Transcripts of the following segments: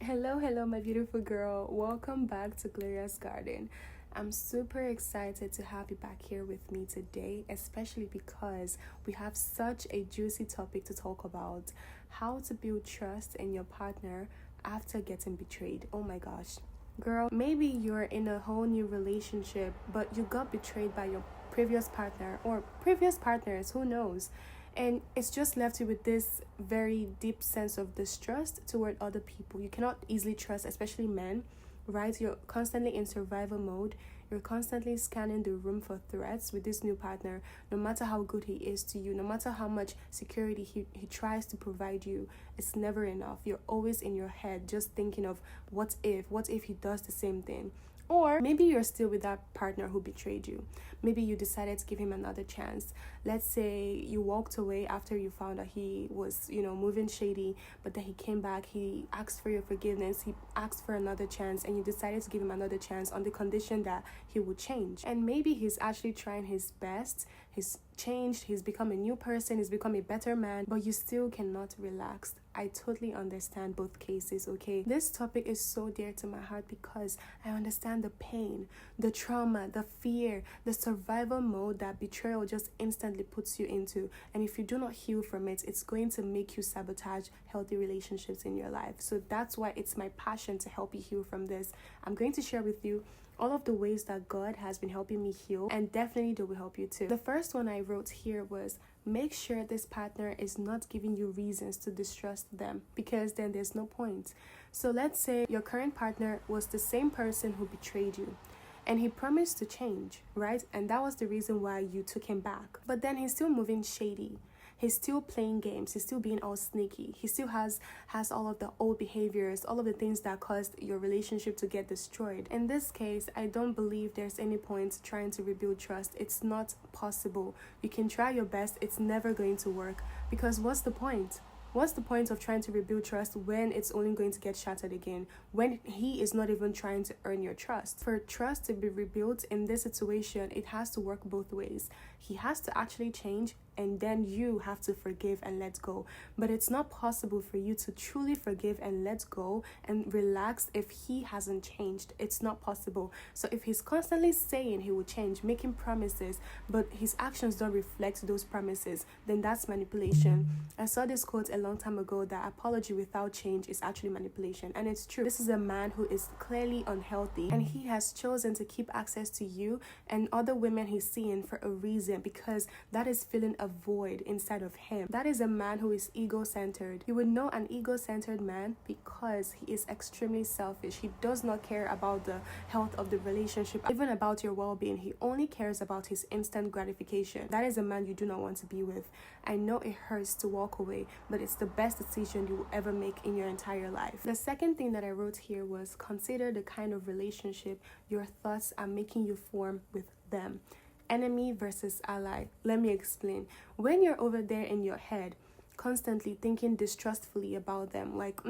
Hello, my beautiful girl. Welcome back to Gloria's Garden. I'm super excited to have you back here with me today, especially because we have such a juicy topic to talk about: how to build trust in your partner after getting betrayed. Oh my gosh. Girl, maybe you're in a whole new relationship, but you got betrayed by your previous partner or previous partners, who knows? And it's just left you with this very deep sense of distrust toward other people. You cannot easily trust, especially men, right? You're constantly in survival mode. You're constantly scanning the room for threats with this new partner. No matter how good he is to you, no matter how much security he tries to provide you, it's never enough. You're always in your head just thinking of what if he does the same thing. Or maybe you're still with that partner who betrayed you. Maybe you decided to give him another chance. Let's say you walked away after you found that he was, moving shady, but then he came back, he asked for your forgiveness, he asked for another chance, and you decided to give him another chance on the condition that he would change. And maybe he's actually trying his best, he's changed, he's become a new person, he's become a better man, but you still cannot relax. I totally understand both cases, okay? This topic is so dear to my heart because I understand the pain, the trauma, the fear, the survival mode that betrayal just instantly puts you into. And if you do not heal from it, it's going to make you sabotage healthy relationships in your life. So that's why it's my passion to help you heal from this. I'm going to share with you all of the ways that God has been helping me heal, and definitely they will help you too. The first one I wrote here was: make sure this partner is not giving you reasons to distrust them, because then there's no point. So let's say your current partner was the same person who betrayed you, and he promised to change, right? And that was the reason why you took him back. But then he's still moving shady. He's still playing games. He's still being all sneaky. He still has all of the old behaviors, all of the things that caused your relationship to get destroyed. In this case, I don't believe there's any point trying to rebuild trust. It's not possible. You can try your best. It's never going to work, because what's the point? What's the point of trying to rebuild trust when it's only going to get shattered again, when he is not even trying to earn your trust? For trust to be rebuilt in this situation, it has to work both ways. He has to actually change, and then you have to forgive and let go. But it's not possible for you to truly forgive and let go and relax if he hasn't changed. It's not possible. So if he's constantly saying he will change, making promises, but his actions don't reflect those promises, then that's manipulation. I saw this quote a long time ago that apology without change is actually manipulation, and it's true. This is a man who is clearly unhealthy, and he has chosen to keep access to you and other women he's seeing for a reason, because that is filling a void inside of him. That is a man who is ego-centered. You would know an ego-centered man because he is extremely selfish. He does not care about the health of the relationship, even about your well-being. He only cares about his instant gratification. That is a man you do not want to be with. I know it hurts to walk away, but it's the best decision you will ever make in your entire life. The second thing that I wrote here was: consider the kind of relationship your thoughts are making you form with them. Enemy versus ally. Let me explain. When you're over there in your head, constantly thinking distrustfully about them, like,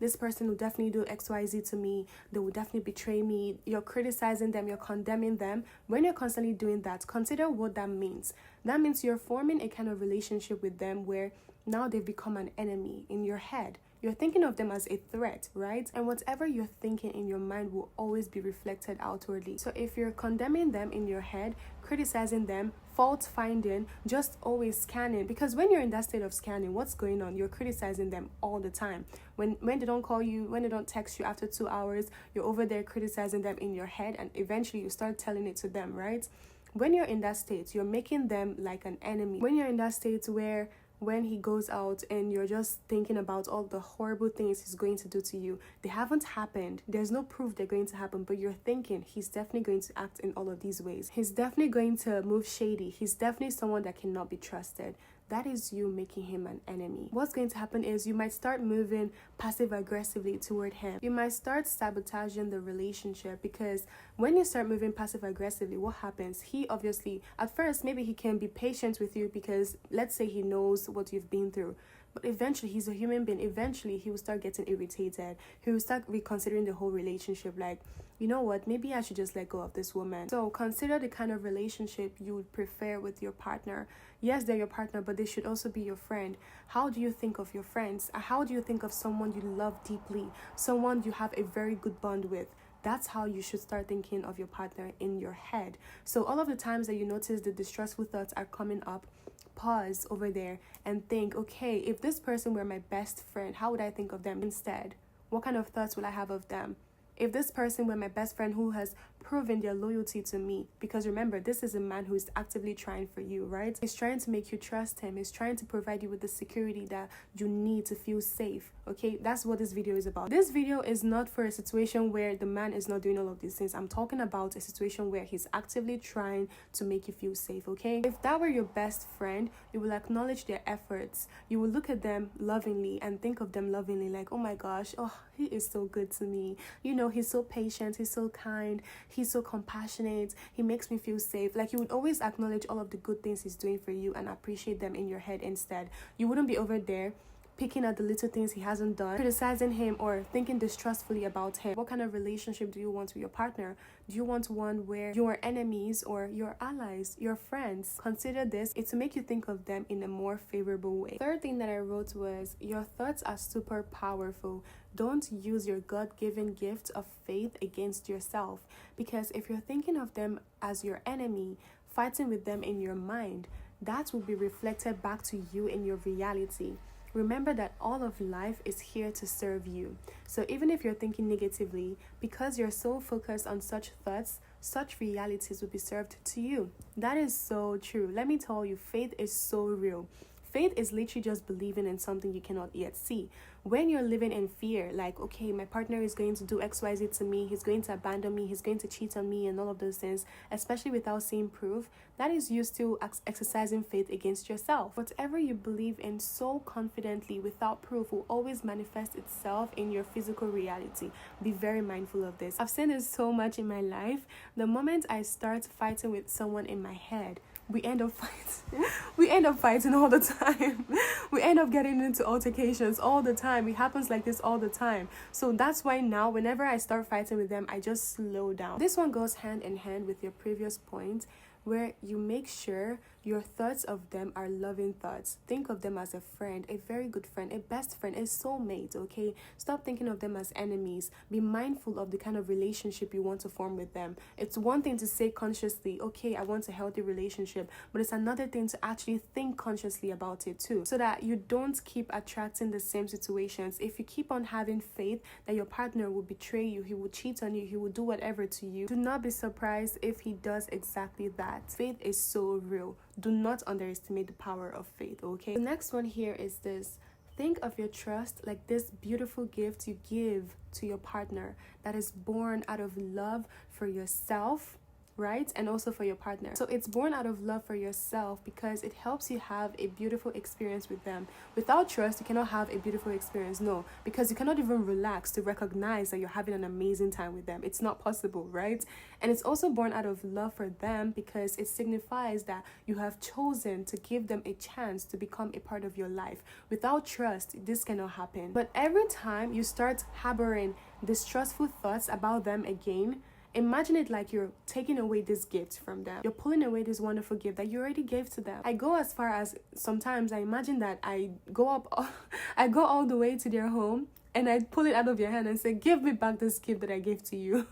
this person will definitely do XYZ to me, they will definitely betray me, you're criticizing them, you're condemning them. When you're constantly doing that, consider what that means. That means you're forming a kind of relationship with them where now they've become an enemy in your head. You're thinking of them as a threat, right? And whatever you're thinking in your mind will always be reflected outwardly. So if you're condemning them in your head, criticizing them, fault finding, just always scanning, because when you're in that state of scanning, what's going on? You're criticizing them all the time. When they don't call you, when they don't text you after 2 hours, you're over there criticizing them in your head, and eventually you start telling it to them, right? When you're in that state, you're making them like an enemy. When you're in that state where when he goes out and you're just thinking about all the horrible things he's going to do to you, they haven't happened, there's no proof they're going to happen, but you're thinking he's definitely going to act in all of these ways, he's definitely going to move shady, he's definitely someone that cannot be trusted. That is you making him an enemy. What's going to happen is you might start moving passive aggressively toward him. You might start sabotaging the relationship, because when you start moving passive aggressively, what happens? He obviously, at first, maybe he can be patient with you because let's say he knows what you've been through. But eventually, he's a human being. Eventually, he will start getting irritated. He will start reconsidering the whole relationship. Like, you know what, maybe I should just let go of this woman. So consider the kind of relationship you would prefer with your partner. Yes, they're your partner, but they should also be your friend. How do you think of your friends? How do you think of someone you love deeply, someone you have a very good bond with? That's how you should start thinking of your partner in your head. So all of the times that you notice the distressful thoughts are coming up, pause over there and think, okay, if this person were my best friend, how would I think of them instead? What kind of thoughts will I have of them? If this person were my best friend who has proven their loyalty to me, because remember, this is a man who is actively trying for you, right? He's trying to make you trust him. He's trying to provide you with the security that you need to feel safe, okay? That's what this video is about. This video is not for a situation where the man is not doing all of these things. I'm talking about a situation where he's actively trying to make you feel safe, okay? If that were your best friend, you will acknowledge their efforts. You will look at them lovingly and think of them lovingly, like, oh my gosh, oh, he is so good to me. You know, he's so patient, he's so kind, he's so compassionate, he makes me feel safe. Like, you would always acknowledge all of the good things he's doing for you and appreciate them in your head instead. You wouldn't be over there picking at the little things he hasn't done, criticizing him, or thinking distrustfully about him. What kind of relationship do you want with your partner? Do you want one where you're enemies or your allies, your friends? Consider this. It's to make you think of them in a more favorable way. Third thing that I wrote was, your thoughts are super powerful. Don't use your God-given gift of faith against yourself, because if you're thinking of them as your enemy, fighting with them in your mind, that will be reflected back to you in your reality. Remember that all of life is here to serve you. So even if you're thinking negatively, because you're so focused on such thoughts, such realities will be served to you. That is so true. Let me tell you, faith is so real. Faith is literally just believing in something you cannot yet see. When you're living in fear, like, okay, my partner is going to do XYZ to me, he's going to abandon me, he's going to cheat on me, and all of those things, especially without seeing proof, that is you still exercising faith against yourself. Whatever you believe in so confidently without proof will always manifest itself in your physical reality. Be very mindful of this. I've seen this so much in my life. The moment I start fighting with someone in my head, we end up fighting all the time. We end up getting into altercations all the time. It happens like this all the time. So that's why now whenever I start fighting with them, I just slow down. This one goes hand in hand with your previous point, where you make sure your thoughts of them are loving thoughts. Think of them as a friend, a very good friend, a best friend, a soulmate, okay? Stop thinking of them as enemies. Be mindful of the kind of relationship you want to form with them. It's one thing to say consciously, okay, I want a healthy relationship, but it's another thing to actually think consciously about it too, so that you don't keep attracting the same situations. If you keep on having faith that your partner will betray you, he will cheat on you, he will do whatever to you, do not be surprised if he does exactly that. Faith is so real. Do not underestimate the power of faith, okay? The next one here is this. Think of your trust like this beautiful gift you give to your partner that is born out of love for yourself, right? And also for your partner. So it's born out of love for yourself because it helps you have a beautiful experience with them. Without trust, you cannot have a beautiful experience. No, because you cannot even relax to recognize that you're having an amazing time with them. It's not possible, right? And it's also born out of love for them because it signifies that you have chosen to give them a chance to become a part of your life. Without trust, this cannot happen. But every time you start harboring distrustful thoughts about them again, imagine it like you're taking away this gift from them. You're pulling away this wonderful gift that you already gave to them. I go as far as sometimes I imagine that I go all the way to their home and I pull it out of your hand and say, give me back this gift that I gave to you.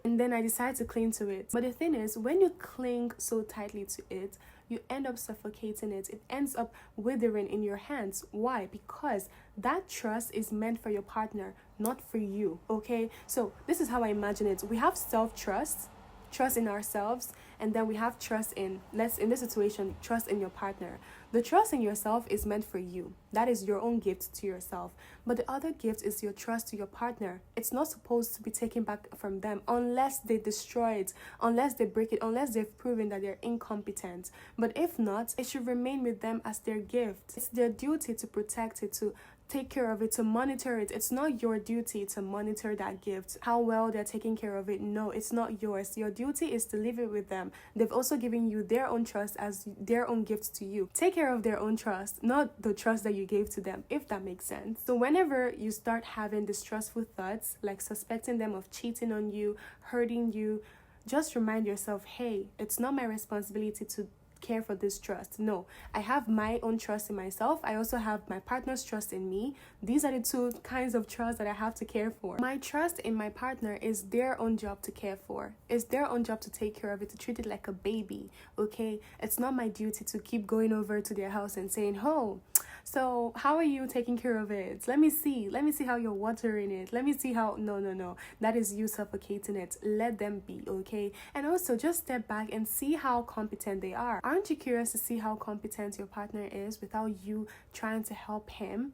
And then I decide to cling to it. But the thing is, when you cling so tightly to it, you end up suffocating it. It ends up withering in your hands. Why? Because that trust is meant for your partner, not for you, okay? So this is how I imagine it. We have self-trust, trust in ourselves, and then we have trust in this situation, trust in your partner. The trust in yourself is meant for you. That is your own gift to yourself. But the other gift is your trust to your partner. It's not supposed to be taken back from them unless they destroy it, unless they break it, unless they've proven that they're incompetent. But if not, it should remain with them as their gift. It's their duty to protect it, to take care of it, to monitor it. It's not your duty to monitor that gift, how well they're taking care of it. No, it's not yours. Your duty is to leave it with them. They've also given you their own trust as their own gift to you. Take care of their own trust, not the trust that you gave to them, if that makes sense. So whenever you start having distrustful thoughts, like suspecting them of cheating on you, hurting you, just remind yourself, hey, it's not my responsibility to care for this trust. No, I have my own trust in myself. I also have my partner's trust in me. These are the two kinds of trust that I have to care for. My trust in my partner is their own job to care for. It's their own job to take care of it, to treat it like a baby, okay? It's not my duty to keep going over to their house and saying, oh, so how are you taking care of it? Let me see how you're watering it. Let me see how, no, that is you suffocating it. Let them be, okay? And also just step back and see how competent they are. Aren't you curious to see how competent your partner is without you trying to help him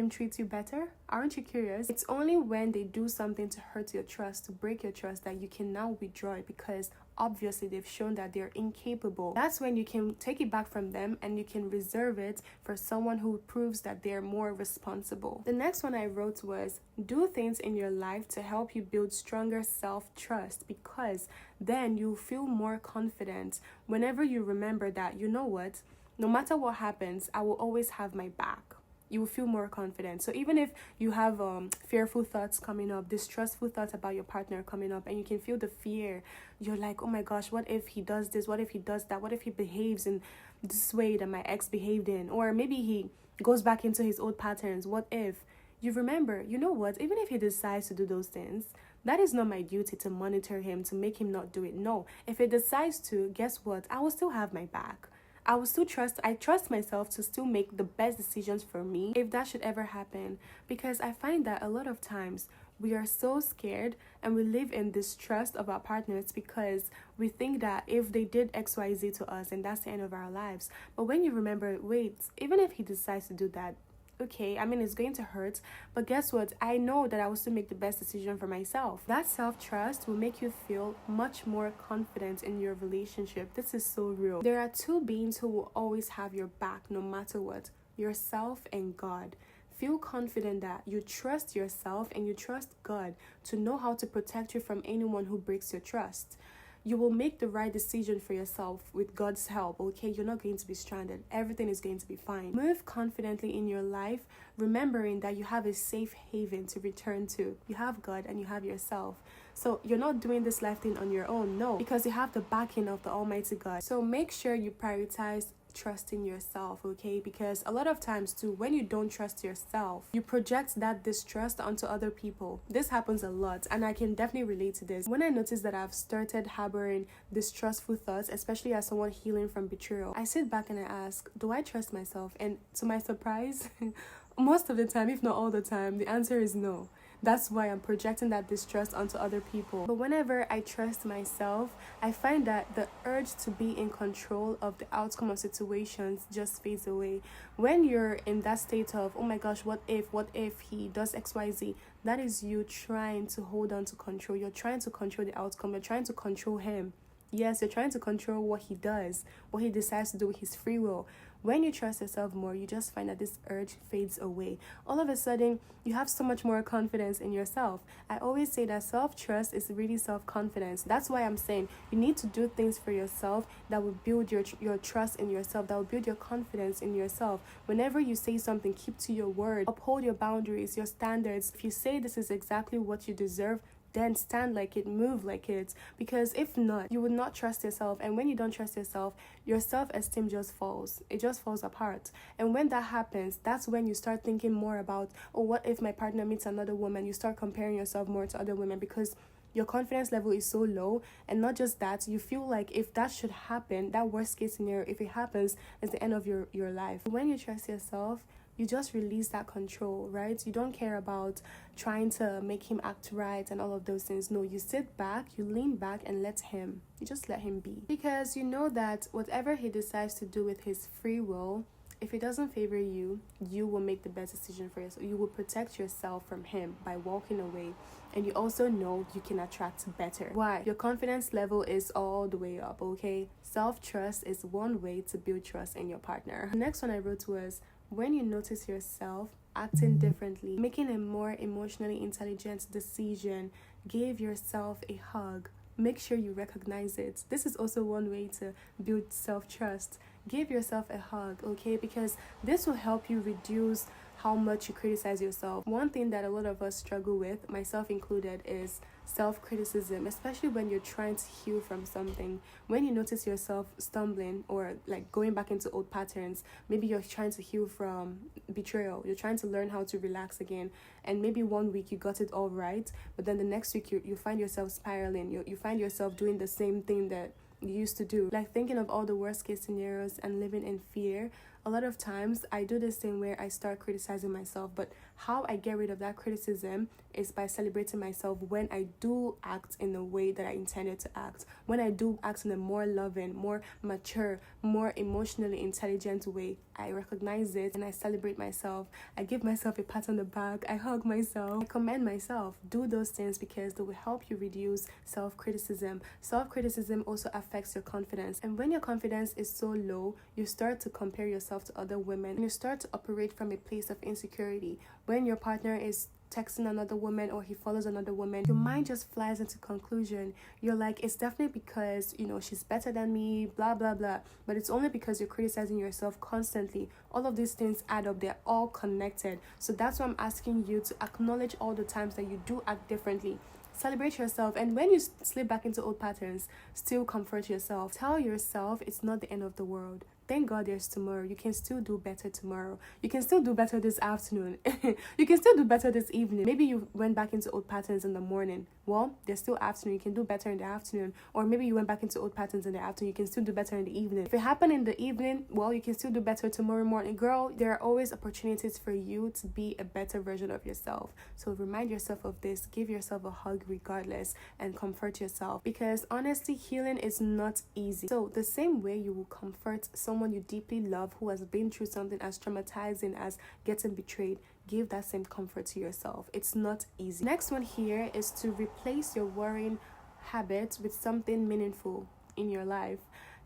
treat you better? Aren't you curious? It's only when they do something to hurt your trust, to break your trust, that you can now withdraw it, because obviously they've shown that they're incapable. That's when you can take it back from them and you can reserve it for someone who proves that they're more responsible. The next one I wrote was, do things in your life to help you build stronger self-trust, because then you feel more confident whenever you remember that, you know what, no matter what happens, I will always have my back. You will feel more confident. So even if you have fearful thoughts coming up, distrustful thoughts about your partner coming up, and you can feel the fear, you're like, oh my gosh, what if he does this? What if he does that? What if he behaves in this way that my ex behaved in? Or maybe he goes back into his old patterns. What if? You remember, you know what, even if he decides to do those things, that is not my duty to monitor him, to make him not do it. No, if he decides to, guess what? I will still have my back. I trust myself to still make the best decisions for me if that should ever happen. Because I find that a lot of times we are so scared and we live in distrust of our partners because we think that if they did XYZ to us, and that's the end of our lives. But when you remember, wait, even if he decides to do that, okay, I mean, it's going to hurt, but guess what? I know that I will still make the best decision for myself. That self-trust will make you feel much more confident in your relationship. This is so real. There are two beings who will always have your back no matter what: yourself and God. Feel confident that you trust yourself and you trust God to know how to protect you from anyone who breaks your trust. You will make the right decision for yourself with God's help, okay? You're not going to be stranded. Everything is going to be fine. Move confidently in your life, remembering that you have a safe haven to return to. You have God and you have yourself. So you're not doing this life thing on your own, no, because you have the backing of the Almighty God. So make sure you prioritize trusting yourself, okay? Because a lot of times too, when you don't trust yourself, you project that distrust onto other people. This happens a lot, and I can definitely relate to this. When I notice that I've started harboring distrustful thoughts, especially as someone healing from betrayal, I sit back and I ask, do I trust myself? And to my surprise, most of the time, if not all the time, the answer is no. That's why I'm projecting that distrust onto other people. But whenever I trust myself, I find that the urge to be in control of the outcome of situations just fades away. When you're in that state of, oh my gosh, what if he does XYZ, that is you trying to hold on to control. You're trying to control the outcome. You're trying to control him. Yes, you're trying to control what he does, what he decides to do with his free will. When you trust yourself more, you just find that this urge fades away. All of a sudden, you have so much more confidence in yourself. I always say that self-trust is really self-confidence. That's why I'm saying you need to do things for yourself that will build your trust in yourself, that will build your confidence in yourself. Whenever you say something, keep to your word. Uphold your boundaries, your standards. If you say this is exactly what you deserve, then stand like it, move like it. Because if not, you would not trust yourself. And when you don't trust yourself, your self-esteem just falls. It just falls apart. And when that happens, that's when you start thinking more about, oh, what if my partner meets another woman? You start comparing yourself more to other women because your confidence level is so low. And not just that, you feel like if that should happen, that worst case scenario, if it happens, it's the end of your life. When you trust yourself, you just release that control, right? You don't care about trying to make him act right and all of those things. No, you sit back, you lean back and you just let him be. Because you know that whatever he decides to do with his free will, if it doesn't favor you, you will make the best decision for yourself. You will protect yourself from him by walking away. And you also know you can attract better. Why? Your confidence level is all the way up, okay? Self-trust is one way to build trust in your partner. The next one I wrote was, when you notice yourself acting differently, making a more emotionally intelligent decision. Give yourself a hug. Make sure you recognize it. This is also one way to build self trust. Give yourself a hug, okay? Because this will help you reduce how much you criticize yourself. One thing that a lot of us struggle with, myself included, is self-criticism, especially when you're trying to heal from something. When you notice yourself stumbling or like going back into old patterns, maybe you're trying to heal from betrayal, you're trying to learn how to relax again, and maybe one week you got it all right, but then the next week you find yourself spiraling, you find yourself doing the same thing that you used to do, like thinking of all the worst case scenarios and living in fear. A lot of times I do this thing where I start criticizing myself, but how I get rid of that criticism is by celebrating myself when I do act in the way that I intended to act, when I do act in a more loving, more mature, more emotionally intelligent way. I recognize it and I celebrate myself. I give myself a pat on the back, I hug myself, I commend myself. Do those things because they will help you reduce self-criticism. Self-criticism also affects your confidence, and when your confidence is so low, you start to compare yourself to other women and you start to operate from a place of insecurity. When your partner is texting another woman or he follows another woman, your mind just flies into conclusion. You're like, it's definitely because, she's better than me, blah blah blah. But it's only because you're criticizing yourself constantly. All of these things add up, they're all connected. So that's why I'm asking you to acknowledge all the times that you do act differently. Celebrate yourself, and when you slip back into old patterns, still comfort yourself. Tell yourself it's not the end of the world. Thank God there's tomorrow. You can still do better tomorrow. You can still do better this afternoon. You can still do better this evening. Maybe you went back into old patterns in the morning. Well, there's still afternoon. You can do better in the afternoon. Or maybe you went back into old patterns in the afternoon. You can still do better in the evening. If it happened in the evening, well, you can still do better tomorrow morning. Girl, there are always opportunities for you to be a better version of yourself. So remind yourself of this. Give yourself a hug regardless and comfort yourself. Because honestly, healing is not easy. So the same way you will comfort someone you deeply love who has been through something as traumatizing as getting betrayed, give that same comfort to yourself. It's not easy. Next one here is to replace your worrying habits with something meaningful in your life.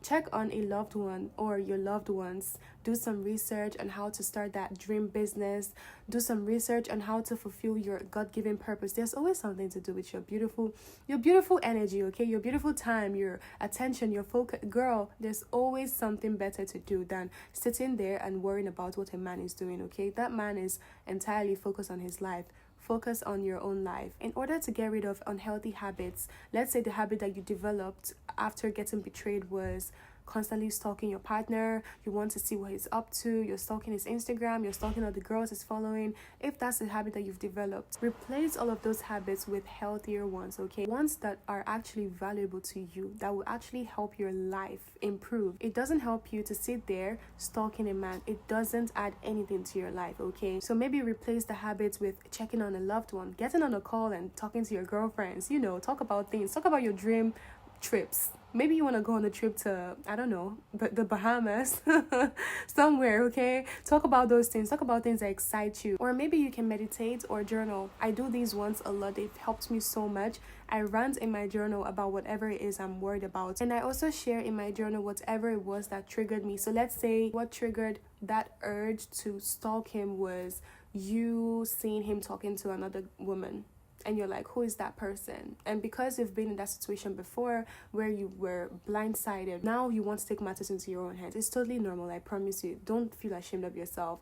Check on a loved one or your loved ones. Do some research on how to start that dream business. Do some research on how to fulfill your God-given purpose. There's always something to do with your beautiful energy, okay? Your beautiful time, your attention, your focus. Girl, there's always something better to do than sitting there and worrying about what a man is doing, okay? That man is entirely focused on his life. Focus on your own life. In order to get rid of unhealthy habits, let's say the habit that you developed after getting betrayed was constantly stalking your partner, you want to see what he's up to, you're stalking his Instagram, you're stalking all the girls he's following. If that's a habit that you've developed, replace all of those habits with healthier ones, okay? Ones that are actually valuable to you, that will actually help your life improve. It doesn't help you to sit there stalking a man. It doesn't add anything to your life, okay? So maybe replace the habits with checking on a loved one, getting on a call and talking to your girlfriends, talk about things, talk about your dream trips. Maybe you want to go on a trip to, I don't know, but the Bahamas, somewhere, okay? Talk about those things. Talk about things that excite you. Or maybe you can meditate or journal. I do these ones a lot. They've helped me so much. I rant in my journal about whatever it is I'm worried about. And I also share in my journal whatever it was that triggered me. So let's say what triggered that urge to stalk him was you seeing him talking to another woman. And you're like, who is that person? And because you've been in that situation before where you were blindsided, now you want to take matters into your own hands. It's totally normal, I promise you. Don't feel ashamed of yourself.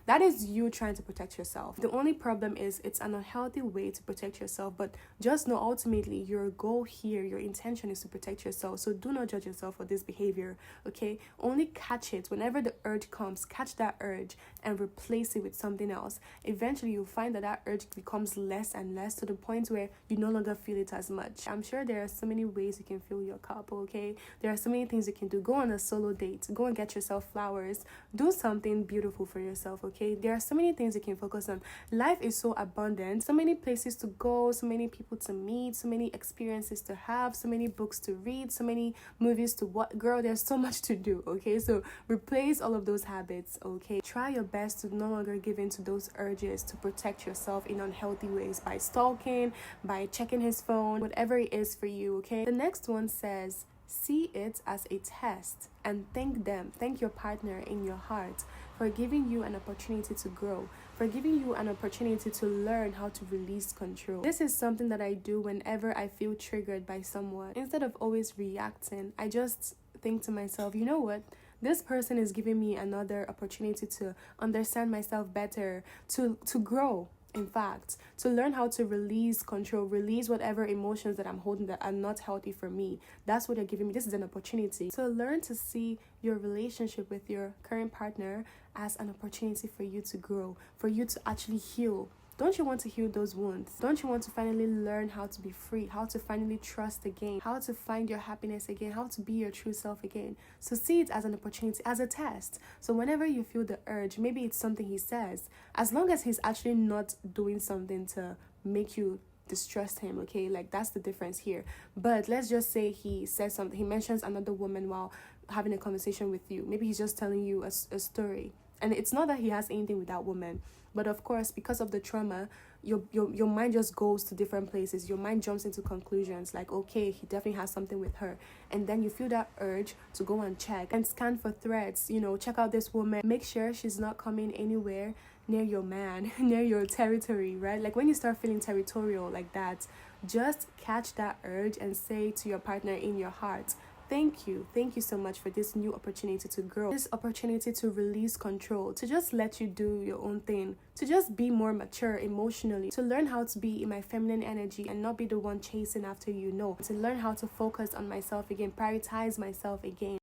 That is you trying to protect yourself. The only problem is it's an unhealthy way to protect yourself, but just know ultimately your goal here, your intention is to protect yourself. So do not judge yourself for this behavior, okay? Only catch it. Whenever the urge comes, catch that urge and replace it with something else. Eventually you'll find that urge becomes less and less to the point where you no longer feel it as much. I'm sure there are so many ways you can fill your cup, okay? There are so many things you can do. Go on a solo date. Go and get yourself flowers. Do something beautiful for yourself, okay? There are so many things you can focus on. Life is so abundant. So many places to go, so many people to meet, so many experiences to have, so many books to read, so many movies to watch. Girl, there's so much to do, okay? So replace all of those habits, okay? Try your best to no longer give in to those urges to protect yourself in unhealthy ways by stalking, by checking his phone, whatever it is for you, okay? The next one says, see it as a test and thank your partner in your heart for giving you an opportunity to grow, for giving you an opportunity to learn how to release control. This is something that I do whenever I feel triggered by someone. Instead of always reacting, I just think to myself, you know what? This person is giving me another opportunity to understand myself better, to grow. In fact, to learn how to release control, release whatever emotions that I'm holding that are not healthy for me. That's what they're giving me. This is an opportunity to learn to see your relationship with your current partner as an opportunity for you to grow, for you to actually heal. Don't you want to heal those wounds? Don't you want to finally learn how to be free, how to finally trust again, how to find your happiness again, how to be your true self again? So see it as an opportunity, as a test. So whenever you feel the urge, maybe it's something he says, as long as he's actually not doing something to make you distrust him, okay? Like, that's the difference here. But let's just say he says something, he mentions another woman while having a conversation with you. Maybe he's just telling you a story. And it's not that he has anything with that woman, but of course, because of the trauma, your mind just goes to different places. Your mind jumps into conclusions like, okay, he definitely has something with her. And then you feel that urge to go and check and scan for threats, check out this woman. Make sure she's not coming anywhere near your man, near your territory, right? Like when you start feeling territorial like that, just catch that urge and say to your partner in your heart, thank you so much for this new opportunity to grow, this opportunity to release control, to just let you do your own thing, to just be more mature emotionally, to learn how to be in my feminine energy and not be the one chasing after to learn how to focus on myself again, prioritize myself again.